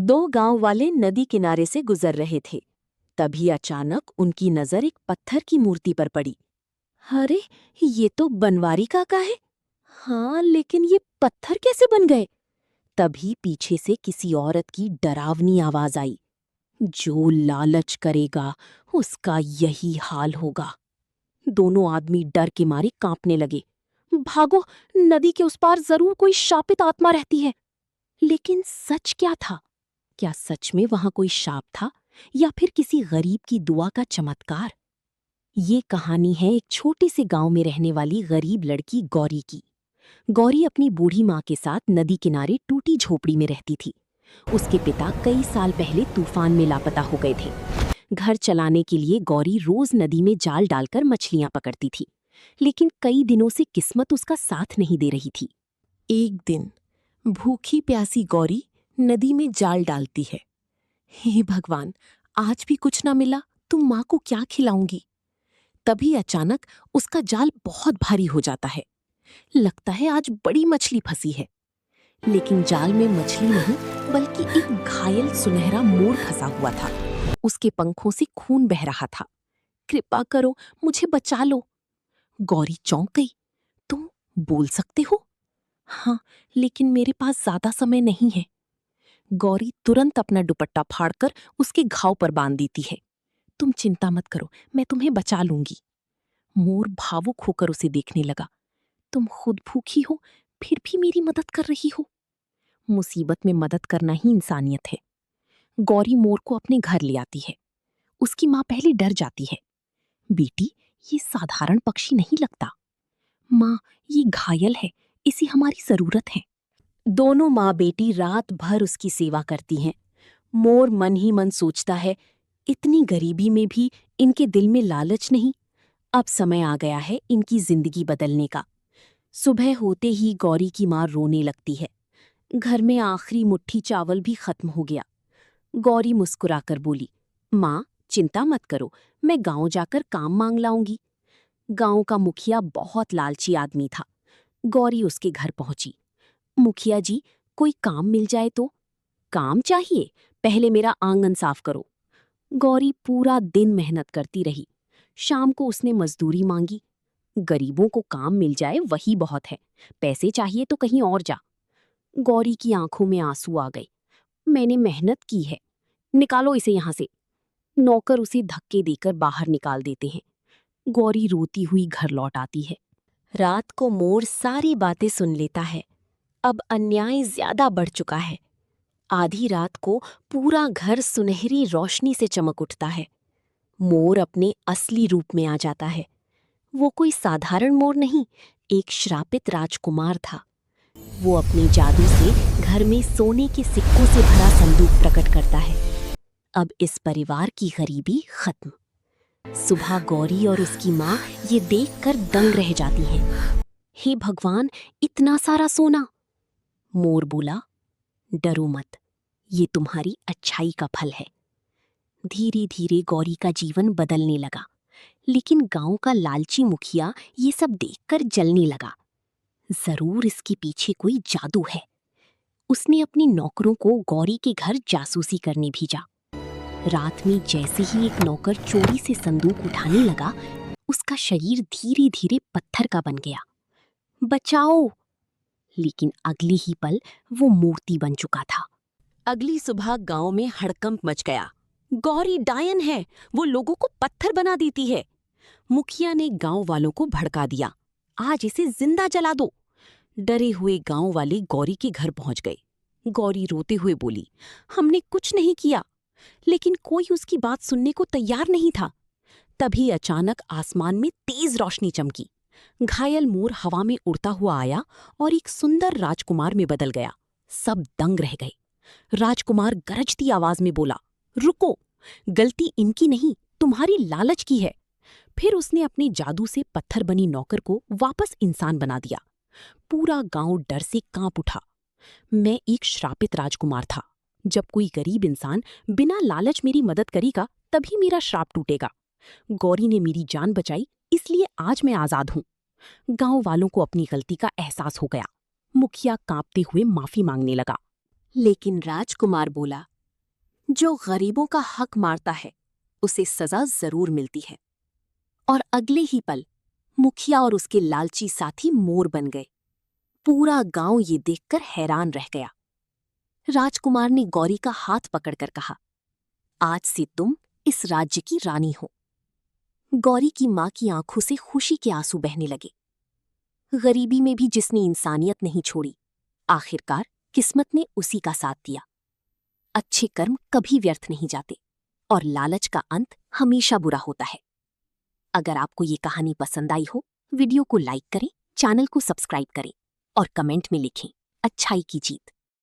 दो गांव वाले नदी किनारे से गुजर रहे थे। तभी अचानक उनकी नजर एक पत्थर की मूर्ति पर पड़ी। अरे, ये तो बनवारी काका है। हाँ, लेकिन ये पत्थर कैसे बन गए? तभी पीछे से किसी औरत की डरावनी आवाज आई। जो लालच करेगा उसका यही हाल होगा। दोनों आदमी डर के मारे कांपने लगे। भागो, नदी के उस पार जरूर कोई शापित आत्मा रहती है। लेकिन सच क्या था? क्या सच में वहां कोई शाप था या फिर किसी गरीब की दुआ का चमत्कार? ये कहानी है एक छोटे से गांव में रहने वाली गरीब लड़की गौरी की। गौरी अपनी बूढ़ी माँ के साथ नदी किनारे टूटी झोपड़ी में रहती थी। उसके पिता कई साल पहले तूफान में लापता हो गए थे। घर चलाने के लिए गौरी रोज नदी में जाल डालकर मछलियां पकड़ती थी, लेकिन कई दिनों से किस्मत उसका साथ नहीं दे रही थी। एक दिन भूखी प्यासी गौरी नदी में जाल डालती है। हे भगवान, आज भी कुछ ना मिला तो माँ को क्या खिलाऊंगी? तभी अचानक उसका जाल बहुत भारी हो जाता है। लगता है आज बड़ी मछली फंसी है। लेकिन जाल में मछली नहीं, बल्कि एक घायल सुनहरा मोर फंसा हुआ था। उसके पंखों से खून बह रहा था। कृपा करो, मुझे बचा लो। गौरी चौंक गई। तुम बोल सकते हो? हाँ, लेकिन मेरे पास ज्यादा समय नहीं है। गौरी तुरंत अपना दुपट्टा फाड़कर उसके घाव पर बांध देती है। तुम चिंता मत करो, मैं तुम्हें बचा लूंगी। मोर भावुक होकर उसे देखने लगा। तुम खुद भूखी हो, फिर भी मेरी मदद कर रही हो। मुसीबत में मदद करना ही इंसानियत है। गौरी मोर को अपने घर ले आती है। उसकी माँ पहले डर जाती है। बेटी, ये साधारण पक्षी नहीं लगता। माँ, ये घायल है, इसे हमारी जरूरत है। दोनों माँ बेटी रात भर उसकी सेवा करती हैं। मोर मन ही मन सोचता है, इतनी गरीबी में भी इनके दिल में लालच नहीं। अब समय आ गया है इनकी जिंदगी बदलने का। सुबह होते ही गौरी की माँ रोने लगती है। घर में आखिरी मुट्ठी चावल भी खत्म हो गया। गौरी मुस्कुराकर बोली, माँ, चिंता मत करो, मैं गांव जाकर काम मांग लाऊंगी। गांव का मुखिया बहुत लालची आदमी था। गौरी उसके घर पहुंची। मुखिया जी, कोई काम मिल जाए तो? काम चाहिए? पहले मेरा आंगन साफ करो। गौरी पूरा दिन मेहनत करती रही। शाम को उसने मजदूरी मांगी। गरीबों को काम मिल जाए वही बहुत है, पैसे चाहिए तो कहीं और जा। गौरी की आंखों में आंसू आ गए। मैंने मेहनत की है, निकालो इसे यहाँ से। नौकर उसे धक्के देकर बाहर निकाल देते हैं। गौरी रोती हुई घर लौट आती है। रात को मोर सारी बातें सुन लेता है। अब अन्याय ज्यादा बढ़ चुका है। आधी रात को पूरा घर सुनहरी रोशनी से चमक उठता है। मोर अपने असली रूप में आ जाता है। वो कोई साधारण मोर नहीं, एक श्रापित राजकुमार था। वो अपने जादू से घर में सोने के सिक्कों से भरा संदूक प्रकट करता है। अब इस परिवार की गरीबी खत्म। सुबह गौरी और उसकी माँ ये देखकर दंग रह जाती हैं। हे भगवान, इतना सारा सोना! मोर बोला, डरो मत, ये तुम्हारी अच्छाई का फल है। धीरे धीरे गौरी का जीवन बदलने लगा, लेकिन गांव का लालची मुखिया ये सब देखकर जलने लगा। जरूर इसके पीछे कोई जादू है। उसने अपनी नौकरों को गौरी के घर जासूसी करने भेजा। रात में जैसे ही एक नौकर चोरी से संदूक उठाने लगा, उसका शरीर धीरे धीरे पत्थर का बन गया। बचाओ! लेकिन अगले ही पल वो मूर्ति बन चुका था। अगली सुबह गांव में हड़कंप मच गया। गौरी डायन है, वो लोगों को पत्थर बना देती है। मुखिया ने गांव वालों को भड़का दिया, आज इसे जिंदा जला दो। डरे हुए गांव वाले गौरी के घर पहुंच गए। गौरी रोते हुए बोली, हमने कुछ नहीं किया। लेकिन कोई उसकी बात सुनने को तैयार नहीं था। तभी अचानक आसमान में तेज रोशनी चमकी। घायल मोर हवा में उड़ता हुआ आया और एक सुंदर राजकुमार में बदल गया। सब दंग रह गए। राजकुमार गरजती आवाज में बोला, रुको, गलती इनकी नहीं, तुम्हारी लालच की है। फिर उसने अपने जादू से पत्थर बनी नौकर को वापस इंसान बना दिया। पूरा गांव डर से कांप उठा। मैं एक श्रापित राजकुमार था। जब कोई गरीब इंसान बिना लालच मेरी मदद करेगा, तभी मेरा श्राप टूटेगा। गौरी ने मेरी जान बचाई, इसलिए आज मैं आजाद हूं। गांव वालों को अपनी गलती का एहसास हो गया। मुखिया कांपते हुए माफी मांगने लगा। लेकिन राजकुमार बोला, जो गरीबों का हक मारता है उसे सजा जरूर मिलती है। और अगले ही पल मुखिया और उसके लालची साथी मोर बन गए। पूरा गांव ये देखकर हैरान रह गया। राजकुमार ने गौरी का हाथ पकड़कर कहा, आज से तुम इस राज्य की रानी हो। गौरी की मां की आंखों से खुशी के आंसू बहने लगे। गरीबी में भी जिसने इंसानियत नहीं छोड़ी, आखिरकार किस्मत ने उसी का साथ दिया। अच्छे कर्म कभी व्यर्थ नहीं जाते और लालच का अंत हमेशा बुरा होता है। अगर आपको ये कहानी पसंद आई हो, वीडियो को लाइक करें, चैनल को सब्सक्राइब करें और कमेंट में लिखें अच्छाई की जीत।